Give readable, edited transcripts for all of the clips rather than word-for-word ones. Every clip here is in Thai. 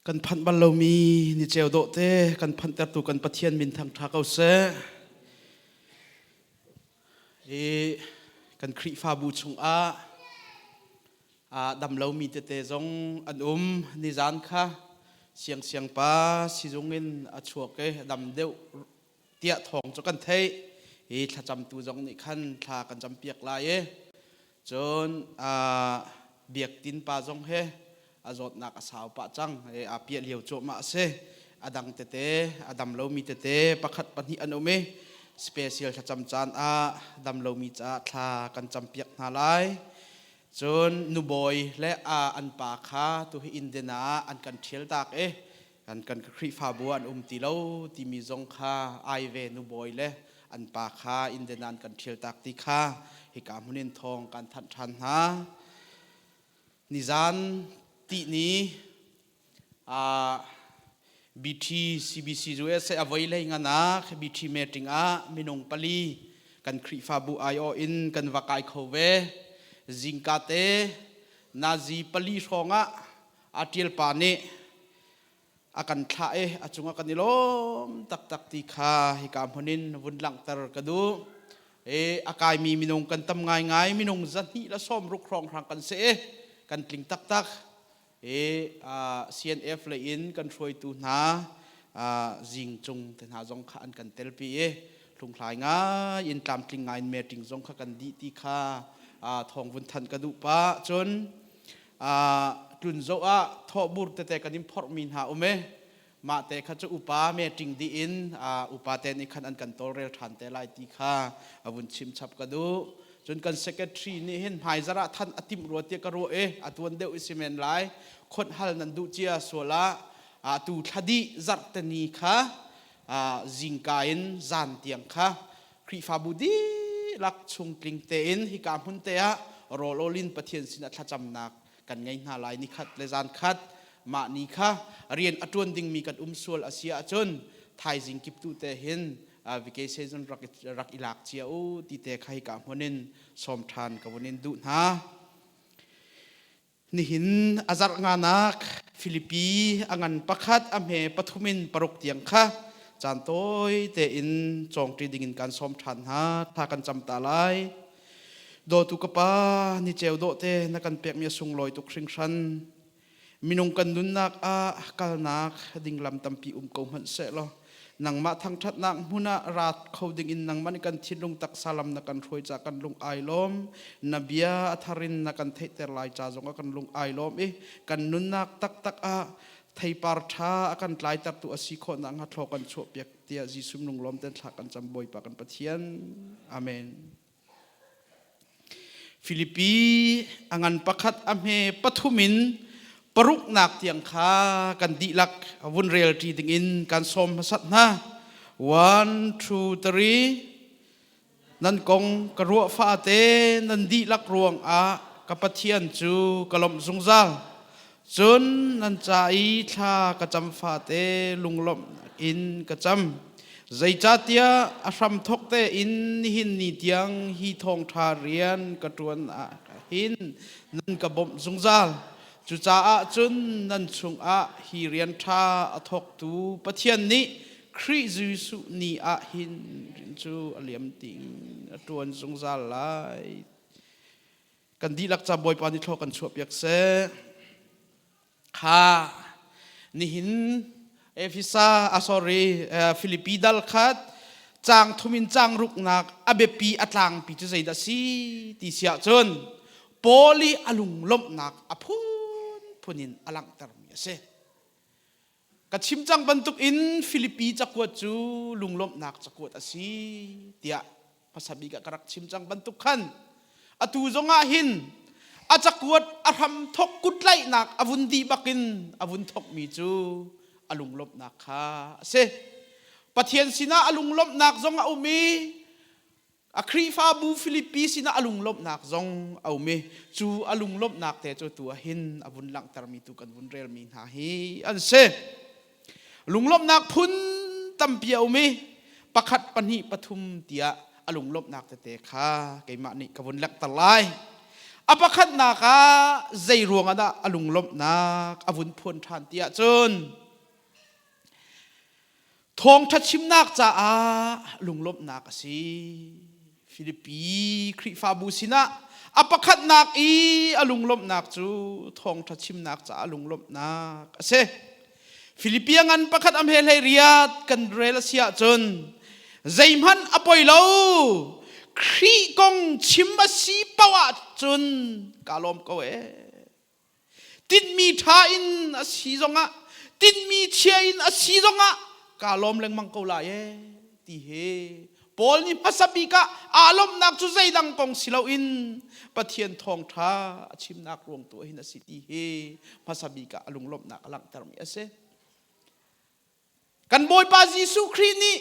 กันพันบัลลมีนิเจลโดเตกันพันแต่ตัวกันปะเทียนมินทางทากเอาเสกันครีฟาบูชงดำเลามีเตเตจงอันนิจานค่ะเสียงป้าสิจงเงินชัวเกดำเดียวเตี้ยทองจกันเทถ้าจำตัวจงนี่ขันถ้ากันจำเปียกลายจนเบียกตินป้าจงเฮจดนักสาวปะจังเปียเลียวโจมาเสดังเตเตดำเลามีเตเตประคัดปัญหาอันสเปเชียลถ้าจำจานดำเลามีจ้าถ้ากันจำเปียกนาไลจนนูบอยและอันปาคาตัวอินเดียนาอันกันเชียลตากกันครีฟาบัวอันตีเล่าที่มีจงคาไอเวนูบอยและอันปาคาอินเดียนากันเชียลตากที่คาให้การมุนินทองกันทัดทันฮะนิจานที่นี้BT CBC ด้วยเสียไว้เลยงั้นนะ BT เมติงมินงปลีกันครีฟาบัวไอโออินกันวักไอโคเวจิงกาเตนาจีปลีชงอาทิลปานีอากันท่าอาจุงอากันนิลมตักตีขาฮิกามพนินวุ่นหลังตรกระดูอากายมีมินงกันตำง่ายมินงจันทีละส้มรุกครองทางกันเสกันกลิ่งตักCNF เลยอินกันช่วยตูนาจิงจงแต่หาจงขันกันเตลปีลุงคลายง่ายอินตามกลิ่งง่ายเมติงจงขักันดีตีขาทองวุ้นทันกระดูปะจนจุนโจ้ทอบุรแต่กันนิมพอร์มินหามาแต่ข้าจะอุปาเมติงดีอินอุปาเตนิขันอันกันโตเรลทันเตไลตีขาวุ้นชิมชับกระดูจนกันเซกทรีนี่เห็นหายจระท่านอติมรัวเตียกรัวอตัวเดียวอิสเมนไลคนฮัลนันดูเจียโซลาตูทัดีจัตนีค่ะจิงกาอินจานเตียงค่ะครีฟาบูดีลักชงกลิ่งเตนฮิกามุนเตะโรโลลินปะเทียนสินัทจำนักกันไงนาลายนิคัดเลจานคัดมานิค่ะเรียนอตวนดิ่งมีกันส่วนอาเซียจนไทยจิงกิบตูเตเห็นวิกเซจนรักอิลักเจียวตีเตะใครกับวันนินสมทานกับวันนินดูนะนี่หินอาจารย์งานักฟิลิปปีอังันประคัดอเมปทุมินปรกเตียงค่ะจานโต้ยเตอินจงตรีดิ่งการสมทานฮะถ้ากันจำตาไลโดตุกปานิเจวโดเตนักกันเปียกมีสุงลอยตุกสิงชันมินงกันดุนนักกาลนักดิ่งลำตัมปีกงหันเสลนังมาทางทัดนักมุนาราดเขาดิ่งอินนังมันกันทิลงตักสลัมนักกันรวยจากกันลงไอลมนบียาอัธรินนักกันเทเตอร์ไลจ่าจงกันลงไอลมกันนุนนักตักไทยปาร์ชากันไลตักตัวสิโคนังฮัทโลกันโชเปียกเตียจิสุมลงลมเดินทางกันจำบอยปากันปะเทียนอาเมนฟิลิปปีอังันประคัดอเมปทุมินปรุกนักเตียงขากันดีลักวุนเรียลทีดิ่งอินการสมสัตนะ one two three นั่นกงกรัวฟ้าเตนั่นดีลักรวงกับปะเทียนจูกลมสงซาจนนั่นใจชากระจำฟ้าเตลุงลมอินกระจำใจจัดยาอารมทกเตอินหินนิตียงฮีทองทาเรียนกระตวนหินนั่นกระบมสงซาจุจ้าจนนั่นชงฮีเรียนทาทกตูปะเทียนนี้คริสต์สุนีหินจูอเลียมติงตวนสงซาลายกันดีลักจับบอยปานิทอกันชวบยักเสค่ะนี่หินเอฟิซาฟิลิปปีดัลคัดจางทุมินจางรุกนักอเบปีอัตลังปีจุใจดัสีติเสียจนโปลีอลุงลมนักอพุนินอลังตรมีเสกัดชิมจังบรรทุกอินฟิลิปปีจักวดจูลุงลมนักจักวดอาศีเตียภาษาบิกะกรักชิมจังบรรทุกขันอตูจงหินอาจักวดอารมทกกุดไลนักอวุนดีบักินอวุนทกมีจูอลุงลมนักค่ะเสปะเทียนสินะอลุงลมนักจงอุมีครีฟาบูฟิลิปปีสินะอลุงลบนักจงเอาเมจูอลุงลบนักแต่เจ้าตัวหินอบุญหลังตรมีตุกันบุญเรลมีนาฮีอันเซลุงลบนักพุนตั้มเปียวเมประคัดปนิปทุมเตียอลุงลบนักแต่ขาเกมานิกบุญหลักตะไล apakhat naka zai ruang ada alung lop nak avun phun than tia chun thong thachim nak cha a lung lop nak asi Philippi khri fa bu sina apakhat nak i alung lop nak chu thong thachim nak cha alung lop nak ase Philippi angan pakhat am hel hei riat kan rel sia chun zaimhan apoi lo khri kong chim asi pawa chun kalom ko e tin mi tha in asi zonga tin mi chia in asi zonga kalom leng mang ko la ye ti he Paul ni pasabi ka alom nak chu zai dang kong silo in pathian thong tha chim nak rong tu hin asi ti he pasabi ka alung lop nak alang tar mi ase kan boy pa Jesu Christ ni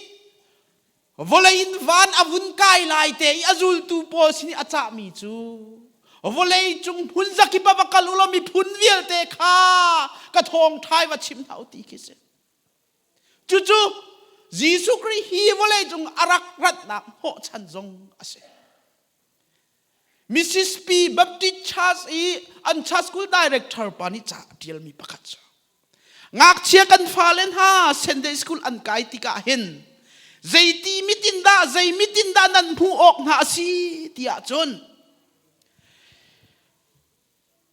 Volain van avun kai lai te azul tu po sini acha mi chu volei chung phun zaki pa bakal ulo mi phun vial te kha ka thong thai wa chim thau ti ki se chu chu Jesu Christ hi volei chung arak rat na ho chan zong ase Mrs. P Baptist Church e an church school director pani cha tial mi pakhat cha ngak chia kan falen ha Sunday school an kai ti ka hin Zaiti mitinda zai mitinda nan pu ok na si tia chun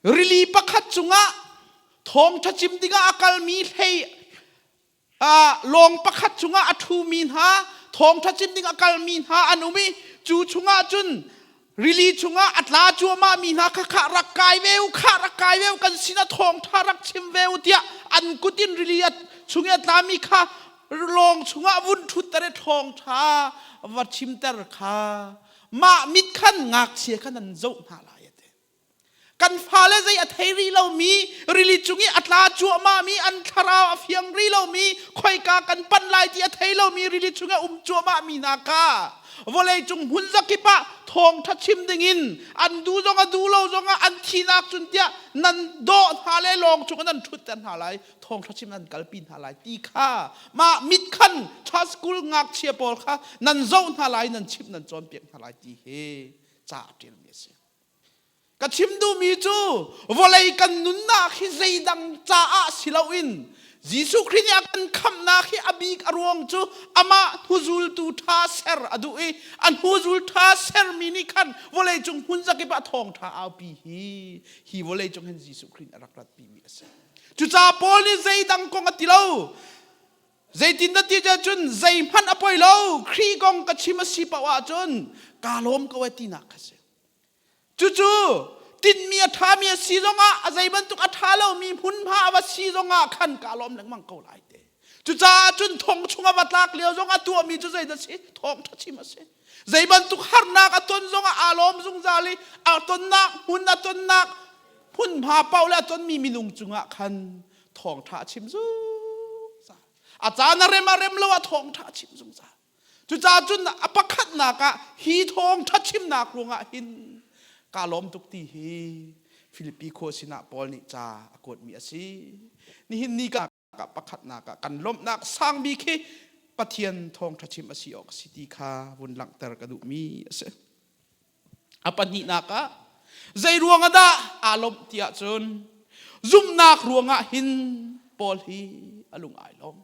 rili pakhat chunga thong thachim dinga akal mi thei long pakhat chunga athu min ha thong thachim dinga akal min ha anumi chu chunga chun rili chunga atla chu ma min ha kha rakai veu kan sina thong tharak chim veu tia an kutin rili at chunga tlami kha long chunga vun thut tare thong tha wat chim tar kha ma mit khan ngak che khan an zo na la yate kan phale zai a theiri lo mi rili chungi atla chu ma mi an thara afiang ri lo mi khoi ka kan pan lai ti a thei lo mi rili chunga chu ma mi na ka volei chung hun zakipa thong thachim dingin an du zonga du lo zonga an thinak chun tia nan do hale long chung nan thut tan halai thong thachim nan kalpin halai ti kha ma mit khan tha school ngak chia pol kha nan zo halai nan chip nan chon pek halai ti he cha tel mi se ka chim du mi chu volei kan nun na khi zeidang cha a silawin Jesu Christ akan kham na khi abik arong chu ama huzul tu tha ser adu e an huzul tha ser mini khan volei chung hunja ke pa thong tha au pi hi volei chung hen Jesu Christ arakrat pi mi ase chu cha pol ni zai dang kong atilo zai tin na ti ja chun zai phan apoi lo khri kong ka chima si pa wa chun kalom ko ti na khase chu tin mi tha mi si zonga azai ban tuk athalo mi phun pha wa si zonga khan kalom lang mang ko lai te chu cha chun thong chunga batlak leo zonga tu mi chu zai da si thong tha chi ma se zai ban tuk har na ka ton zonga alom zung zali a ton na hun na ton na phun pha pau la ton mi minung chunga khan thong tha chim zu sa a cha na rem lo wa thong tha chim zung sa chu cha chun apakhat na ka hi thong tha chim na krunga hin kalom tuk ti hi Philippi kho sina Paul ni cha akot mi asi ni hin ni ka pakhat na ka kan lom nak sang bi khi pathian thong thachim asi ok city kha bun lang tar ka du mi ase apan ni na ka zai ruang ada alom tia chun zum nak ruanga hin Paul hi alung ai long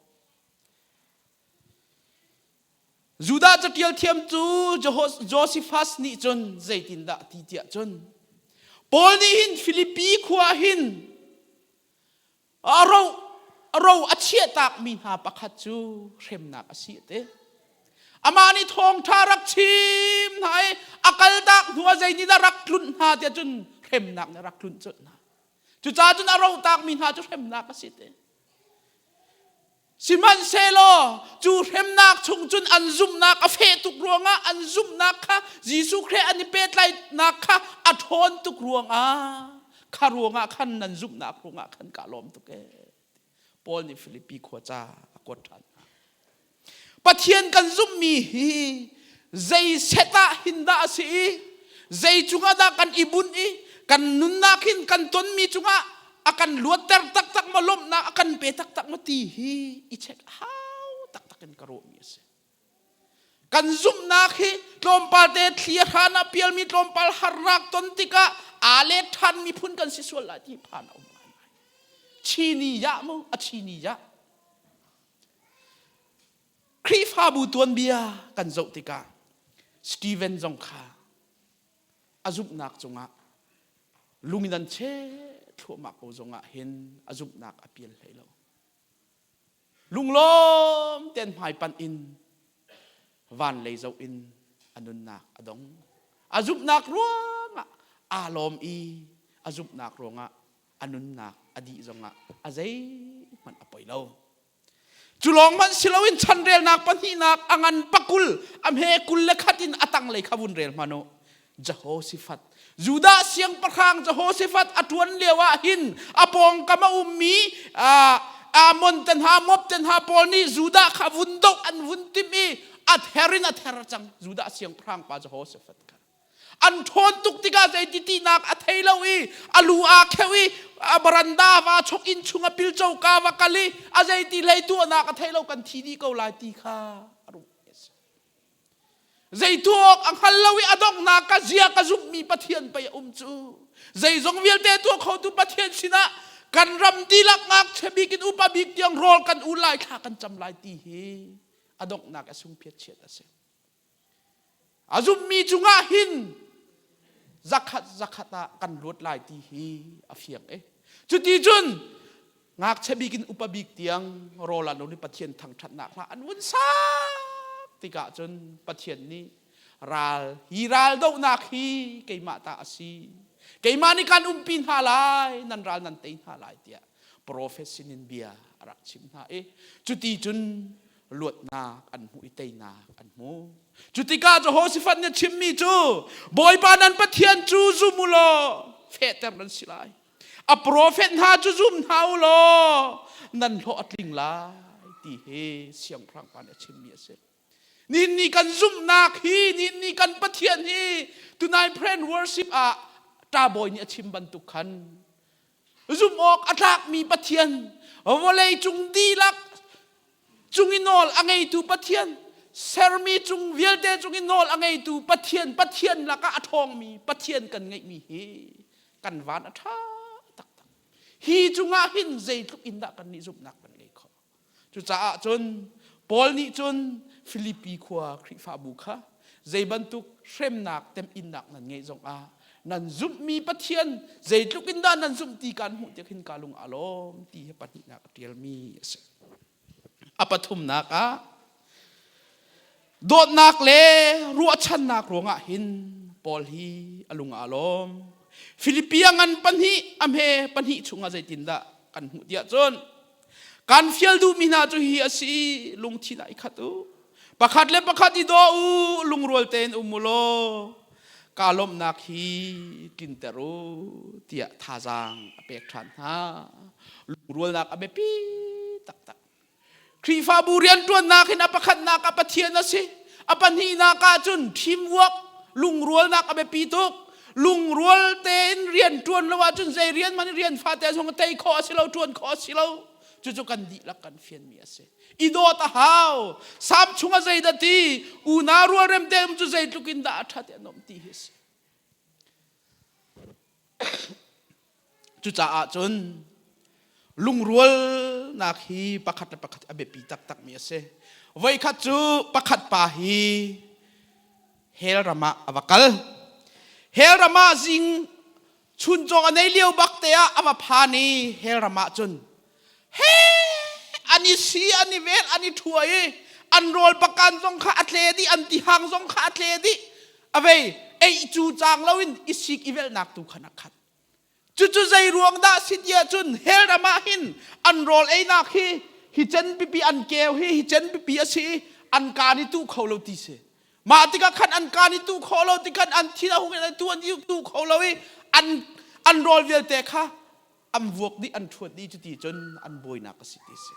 Juda chatial thiam chu Josephus ni chun zaitin da ti tia chun Paul ni hin Philippi khua hin aro achia tak min ha pakhat chu rem nak asi te amani thong tharak chim hai akal tak huwa zaini da rak klun ha tia chun rem nak na rak klun chun na chu cha chun aro tak min ha chu rem nak asi te Siman selo chu remnak chung chun an zum nak a fe tuk ruanga an zum nak kha Jesu Christ ani pet lai nak kha a thon tuk ruanga kha ruanga khan nan zum nak ruanga khan kalom tuk e Paul ni Philippi khocha akot than pathian kan zum mi hi zai seta hinda si zai chunga da kan ibun i kan nun nakin kan ton mi chunga akan luater tak malom na akan pe tak mati hi I check how tak kan karo mi se kan zum na khi tlompal te thlia hana pial mi tlompal harrak ton tika อาเลทันมีพุ่นกันสิส่วนหลายที่ผ่านเอามาชีนียะมั้งชีนียะครีฟาบูตวนเบียกันโจติกาสตีเวนจงคาอาจุบนักจงะลุมินันเชทั่วมักโอจงะเห็นอาจุบนักอภิเษกเราลุงล้มเต้นหายปันอินวันเลยเจ้าอินอนุนักอดงอาจุบนักร้วงอารมณ์อีอาจุบนักร้วงอนุนักอดีจงะอาใจมันอภัยเราจุลองมันสิลาวินชันเรลนักปันหินักอังันปักุลอเมกุลเลขัดินอตังเลยขบุนเรลมาโนจะโฮสิฟัตยูดาเสียงประคางจะโฮสิฟัตอตวนเลียวะหินอปองกามาอุมมีมอนตันหามบตันหาปอลนี่ยูดาขบุนดกอันวุนติมีอัดเฮรินอัดเฮรจังยูดาเสียงประคางปาจะโฮสิฟัตกันอันทนตุกติกาใจติตีนักอัดเฮลาวีอลูอาเควีบรันดาวาชกอินชุงอปิลเจ้ากาวากาลีอาใจตีเลยตัวนักอัดเฮลากันทีดีก็ลายตีข้าใจตัวอังฮัลลาวิอดองนักเจียกจุบมีปะเทียนไปจูใจจงเวียลเตตัวเขาตุปะเทียนสินะกันรำดีลักงักเชบิกินอุปบิกยังรอลกันอุไลข้ากันจำลายตีเฮอดองนักสุงเพียรเชียดเสอาจุบมีจุงอาหินzakat kan lut lai ti hi afiang chuti chun ngak chebikin upabik tiang rola no ni pathian thang that na kha anun sa tika chun pathian ni ral hiral do na khi keima ta asi keima ni kan umpin halai nan ral nan tein halai tia profession in bia rak chim na chuti chun luat na an mu itei na an muจุติกาจะโฮสิฟันเนี่ยชิมมีจูบอยปานันปะเทียนจูจูมุโลเฟตเตอร์นันสิไลอะโปรเฟตหาจูจุมเท้าโลนันโลอัดลิงไลตีเฮเสียงพรางปานเนี่ยชิมมีเสนี่กันซุ่มนาคีนี่กันปะเทียนฮีตุนายเพรนวอร์ชิปตาบอยเนี่ยชิมบันตุขันซุ่มออกอัตลักมีปะเทียนวอเลยจุงดีลักจุงอินอลอังไงตูปะเทียนเซอร์มีจุงเวียลเดจุงอินอลอังไงตูปะเทียนละก็อทองมีปะเทียนกันไงมีเฮกันวานอัฐาตักฮีจุงอาหินใจทุกอินดากันนิจุบนักกันเลยขอจุจ้าจนปอลนี่จนฟิลิปปีขวาคริฟาบุคะใจบรรทุกเช่มนักเต็มอินดักนั่นไงจงนั่นจุบมีปะเทียนใจทุกอินดานั่นจุบตีกันหุ่นจะขึ้นกาลุงอารมณ์ตีให้ปฏินักเทียลมีอปทุมนักโดดนักเลรัวชันนักรวงหินปอลฮีอลุงอารมฟิลิปปีงันปันฮีอเมปันฮีชุงอาใจตินดากันหุดยาจนการเฟียลดูมินาจูฮีอาซีลุงที่ไหนขัดประคัดเล็บประคัดอีโดลุงรัวเตนอุมุโลกาลมนักฮีกินเตรูเตียทาจังเปกทันฮาลุงรัวนักอเบปีตักครีฟาบูเรียนตัวนักเห็นอปขัดนักอปเทียนนะสิอปันฮีนักจุนทีมวักลุงรัวนักอเบปีตุกลุงรัวเตนเรียนตัวละว่าจุนใจเรียนมันเรียนฟาเตสงเตยขอสิเราจวนขอสิเราจุกันดีละกันเฟียนมีเสอีโดตาฮาวสามชุงใจดัตีอูนารัวเริ่มเต็มจุใจทุกินดาทัดเอนอมตีเฮสจุจ้าจุนลุงรัวนักฮีประคัดอเบปีตักมีเสไว้ขัดจูประคัดปาฮีเฮลรามาอวกาลเฮลรามาจิงชุนจงอันในเลี้ยวบักเตียอามาพานีเฮลรามาจุนเฮอันนี้สีอันนี้เวทอันนี้ถวยอันโรลประกันจงขาอัตเลดีอันที่หางจงขาอัตเลดีเอาไว้ไอจูจางลาวินอิสิกอีเวลนักตุขนักขัดจุใจรวงดาสิเดียจุนเฮลรามาหินอันโรลไอนักฮิเจนปีอันเกลฮิเจนปีอสีอันการนิตุเขาเราตีเสมาติกาขันอันการนิตุเขาเราติกันอันที่เราเห็นตัวนี้ตุเขาเราอันโรลเวลเตะค่ะอันวกดีอันถวดดีจุดจนอันบอยนักสิติเส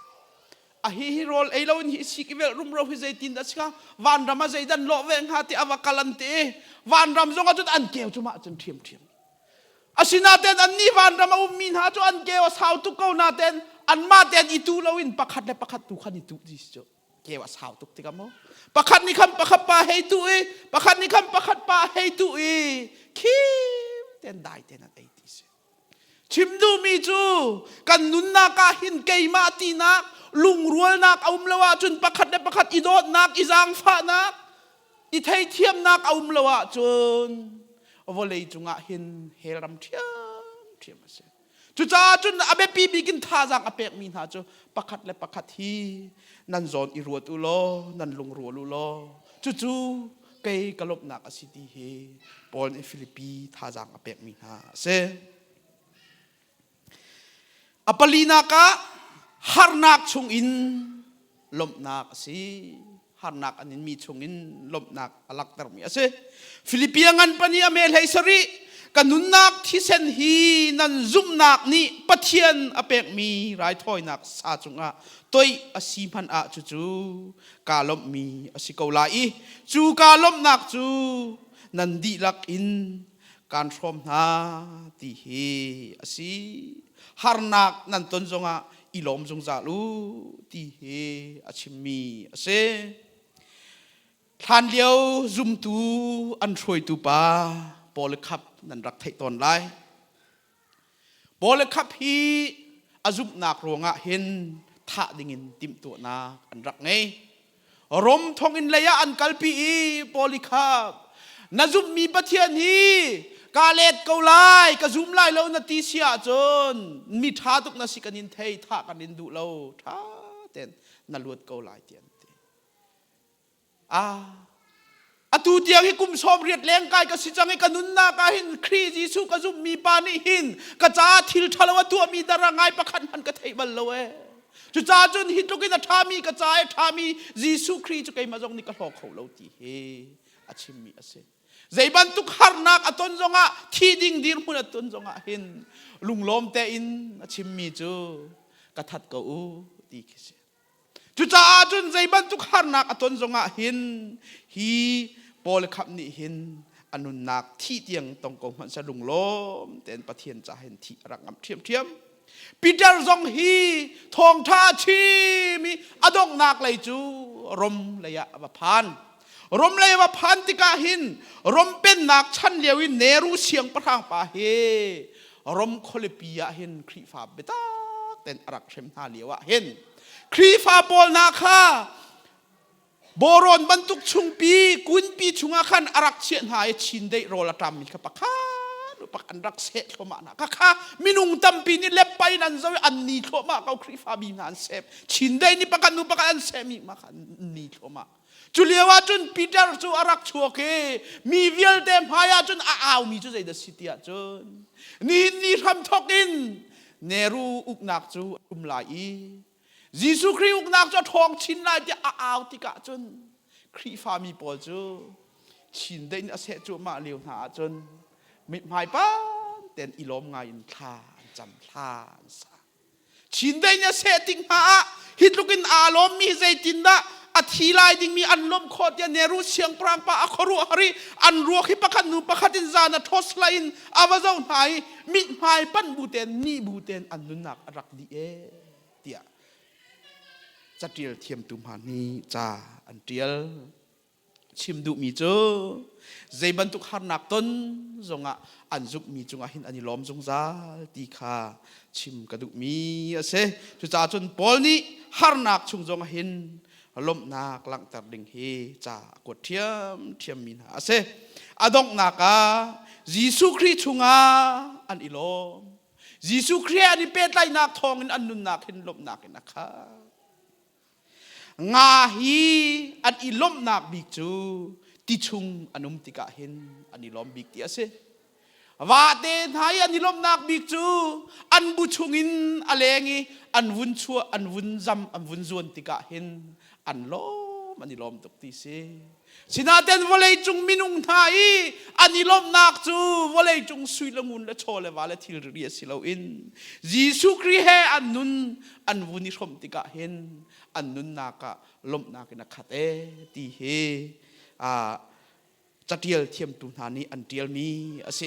ฮีโรลไอเราอิสิกเวลรุมเราฮิใจตินดัชกะวันรำมาใจดันโลเวงหาติอวกาลันเตวันรำจงจุดอันเกลจุมาจนเทียมอาศินาเตนอันนี้วันรำมาอุมินหาจุอันเกลสาวตุกเอานาเตนอันมาเตนอิตูเราอินประคัดและประคัดตุขันอิตูดิสโจเกลสาวตุกติกามอประคัดนี่คำประคัดปาให้ตุประคัดนี่คำประคัดปาให้ตุคิม เต้นได้เต้นอะไรที่เสชิมดูมีจูกันนุนนักหินเกยมาตีนักลุงรัวนักเอามลวะจนประคัดได้ประคัดอีโดดนักอีจางฟ้านักอีไทยเทียมนักเอามลวะจนวอลเลยจุงะหินเฮรัมเทียมมาเสจุจ้าจนอาเบปีบิกินท่าจังอาเปกมีนาจูประคัดและประคัดที่นันจอนอีรัวตุโลนันลุงรัวลุโลจู่เกยกลบนักสิทีเฮปอลในฟิลิปปีท่าจังอาเปกมีนาเสอปลีนักฮาร์นักชงอินลมนักสิฮาร์นักอันนี้มีชงอินลมนักอลักตรมีเสฟิลิปปีงันปนีอเมลไฮสรีกันนุนนักที่เซนฮีนันซุมนักนี่ปะเทียนอเปกมีไรถอยนักซาจุงะตัวอสีพันอาจูกาลมมีอสิกาวไลจูกาลมนักจูนันดีลักอินการชมนาตีเฮอสิฮาร์นักนันต้นจงะอิลอมจงจาลูตีเฮอชิมีอเซทันเดียวซุมตูอันช่วยตูปาบอลคับนันรักไทยตอนไรบอลคับฮีอาจุบนักรวงะเห็นท่าดิ่งติมตัวนาอันรักไงรมทองอินเลยอันกัลปีบอลคับนาจุบมีปะเทียนฮีกาเลตเกาไลกะซุมไลเรานาทีเสียจนมีท่าตุกนาสิกันินเทยท่ากันินดูเราท่าเต้นนาลวดเกาไลเตียนอตูเดียวให้กุมชมเรียดแรงกายก็สิจังให้กันนุนนากาหินครีจิสุกะซุมมีปานิหินกะจ้าทิลทะลวะตัวมีดารางายประคันหันกะไทบัลลเวจุจ้าจนหินตุกินทามีกะจ้าทามีจิสุครีจุกไอมาจงนี่กะหอกเขาเราตีเฮอาชิมีอาเซใจบันตุกฮาร์นักอตนจงะที่ดิ่งดีรุนอตนจงะหินลุงลมเตอินอาชิมีจูกะทัดกะอูตีกิเซจุจ้าจนใจบันตุกฮาร์นักอตนจงะหินฮีบอลขับนี่เห็นอนุนักที่เตียงตรงกงมันสะดุงล้มเต็นประเทียนจะเห็นที่รักงามเทียมปีเตอร์ซองฮีทองท่าชีมีอดงนักเลยจูรมระยะวพันรมระยะวพันติกาหินรมเป็นนักชั้นเลียวินเนรูเชียงประทางป่าเฮรมโคลปียะเห็นครีฟาเบตาเต็นรักเชมนาเลียวะเห็นครีฟาบอลนาคาบรอนบรรทุกชุงปีกุนปีชุงอาคันอารักเชียนหายชินได้โรลตามมีขปักข้าปักอันรักเสะโทมานะข้ามินุงตัมปีนี่เล็บไปนั่นจะอันนี้โทมาเขาครีฟาบีนันเซฟชินได้นี่ปักอันนุปักอันเซมีมาคันนี้โทมาจุเลียวว่าจุนปีเตอร์จูอารักชัวเคมีเวลเดมหายจุนอ้าวมีจุใจเดสิติอาจุนนี่ทำทอกินเนรูอุกนักจูอุมลายยิสุคริอุกนักจะทองชินไล่ที่อ้าวติกะจนครีฟามีปอจูชินได้เนี่ยเสจูมาเลียวหาจนไม่หายป้าเต็นอีลมไงทานจำทานซาชินได้เนี่ยเสติงหาฮิตลุกินอารมมีใจตินดะอธิลายดิ่งมีอันลมโคตรเนรูเชียงปรางปะอัครุฮาริอันรัวขิปะขันนูปะขัดินจานะทศไลน์อาวาเจ้าหายมิหายปั้นบูเตนนี่บูเตนอันนุนักรักดีเอเตียจัดเดียลเทียมตุมหานีจ้าอันเดียลชิมดูมีเจอใจบรรทุกฮาร์นักต้นจงอ่ะอันจุบมีจงอ่ะหินอันนี้ล้อมจงจ้าตีขาชิมกระดูกมีเสจุจ้าจนปอลนี้ฮาร์นักชงจงอ่ะหินล้มนักหลังตัดดิ่งเฮจ้ากดเทียมมีนะเสอดงนักอ่ะยิสุคริชงอ่ะอันอีล้อมยิสุคริอันนี้เป็นไรนักทองอันนุนนักหินล้มนักนะคะงาฮีอันอีลมนักบิกจูติชุงอันุมติกะเห็นอันอีลมบิกเตียเสว่าเดนหายอันอีลมนักบิกจูอันบุชุงินอะไรงี้อันวุนชัวอันวุนจำอันวุนจวนติกะเห็นอันล้มอันอีลมตกตีเสสินาเดนวะเลยจุงมินุงไทยอันอีลมนักจูวะเลยจุงสุยละมุนและโชเลวาและทิลเรียสิลาอินยิสุคริเฮอันนุนอันวุนิชมติกะเห็นอันนุนนักลมนักนักขัดตีเฮจัดเดียลเทียมตุนานี้อันเดียลมีอาเส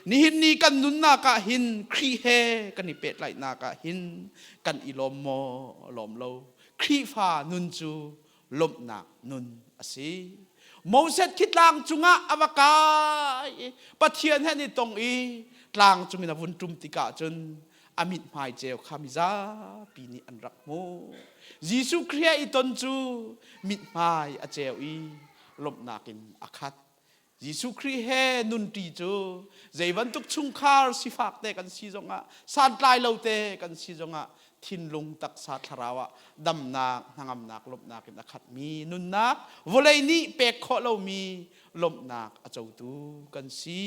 นี่หินนี่กันนุนนักหินครีเฮกันนี่เป็ดไหลนักหินกันอีลมโมลมโลครีฟ้านุนจูลมนักนุนอาเสโมเสสคิดลางจุงะอวกาปะเทียนให้นี่ตรงอี กลางจุมินาวุนจุมติกาจนอามิดหมายเจลขามิซาปีนี้อันรักโมยิสุครีอีตนจูมิดหมายอเจลอีลบนากินอาคัดยิสุครีเฮนุนตีจูใจวันตุกชุงคาร์สิฟักเตกันซีจงะสาดลายเลาเตกันซีจงะทินลงตักสาธาราวะดำนักนางำนักลบนักนักขัดมีนุนนักวลัยนี้เปกขอเรามีลบนักอเจ้าตูกันซี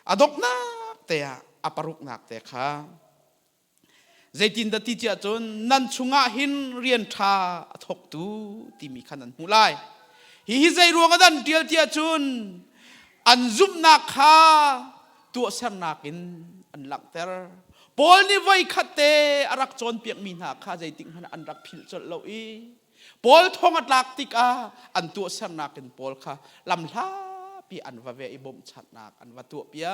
อดกนักแต่อปรุกนักแต่ข้าใจจินดติจจนนันชุงะหินเรียนชาทกตูที่มีขนาดหูไลฮิใจรวงกันเดียลเจียจุนอันซุมนักข้าตัวเสนักินอันหลักเตอร์ปอลนี่ไว้ขัดเตอรักจนเปียกมีนาข้าใจติงหันอันรักพิลจดเราอีปอลทองอัดลักติกาอันตัวเสนักินปอลข้าลำลาปีอันว่าเวอิบมชัดนักอันว่าตัวเปีย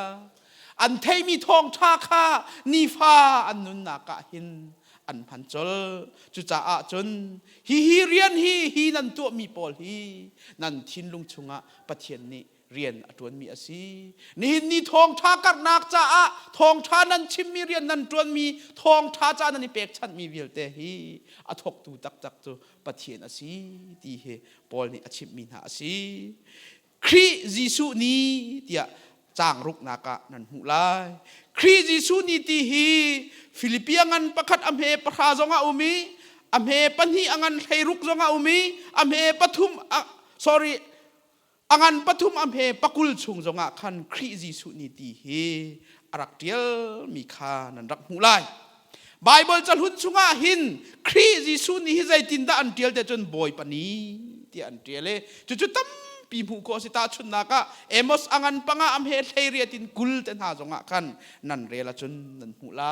อันเทมีทองชาข้านีฟ้าอันนุนนากะหินอันพันจลจุจ่าจนฮีเรียนฮีนันตัวมีปอลฮีนันทินลุงชงะปะเทียนนี่เรียนอตวนมีอาศีนี่ทองชากักนักจ่าทองชานันชิมมีเรียนนันตวนมีทองชาจานันเปกชันมีเวลเตฮีอทกตูตักจักตูปะเทียนอาศีตีเฮปอลนี่อชิมมีนาอาศีคริจิสุนี้เดียจางรุกนากะนันหูไลคริจิสุนีตีฮีฟิลิปปีงันประคัดอเมปราจงอาอุมีอเมปันฮีอังันไทรุกจงอาอุมีอเมปทุมsorryอังันปทุมอเมปกุลชุงจงอาคันคริจิสุนีตีฮีอารักเดียลมีคานันรักหูไลไบเบิลจันหุนชุงอาหินคริจิสุนีฮิใจตินดาอันเดียลแต่จนบอยปนีที่อันเดียลจุดตั้มปีมุโกสิตาชุนนักเอมอสอังันปังอาอัมเฮเทเรียตินกุลเตนหาจงอาคันนันเรลจุนนันหูไล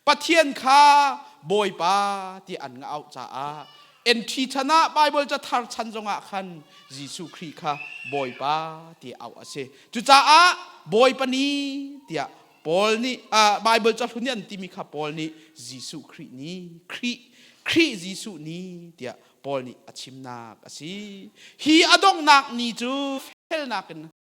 ปะเทียนคาบอยปาที่อันงเอาจ้าเอ็นทีชนะไบเบิลจะทาร์ชันจงอาคันยิสุครีคาบอยปาที่เอาอาเซจุจ้าบอยปนีที่ปอลนี่ไบเบิลจะทุนยันที่มีคาปอลนี่ยิสุครีนี้ครียิสุนี้ที่ปอลนี่อาชิมนักอาศีฮีอดงนักนี่จูเฟลนัก